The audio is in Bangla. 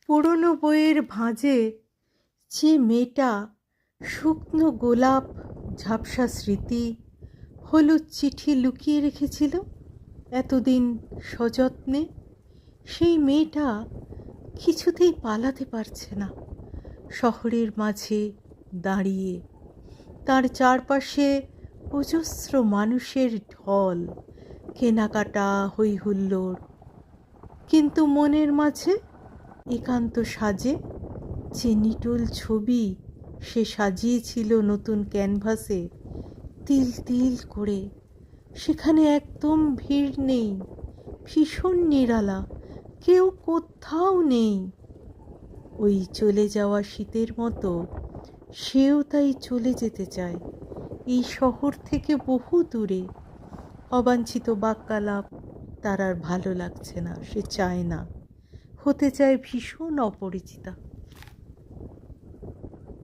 পুরনো বইয়ের ভাঁজে যে মেয়েটা শুকনো গোলাপ, ঝাপসা স্মৃতি, হলুদ চিঠি লুকিয়ে রেখেছিল এতদিন সযত্নে, সেই মেয়েটা কিছুতেই পালাতে পারছে না। শহরের মাঝে দাঁড়িয়ে তার চারপাশে অজস্র মানুষের ঢল, কেনাকাটা, হই হুল্লোড়, কিন্তু মনের মাঝে একান্ত সাজে যে নিটোল ছবি সে সাজিয়েছিল নতুন ক্যানভাসে, তিল তিল করে। সেখানে একদম ভিড় নেই, ভীষণ নিরালা, কেউ কোথাও নেই। ওই চলে যাওয়া শীতের মতো সেও তাই চলে যেতে চায় এই শহর থেকে বহু দূরে। অবাঞ্ছিত বাক্যালাপ তার আর ভালো লাগছে না, সে চায় না, হতে চায় ভীষণ অপরিচিতা।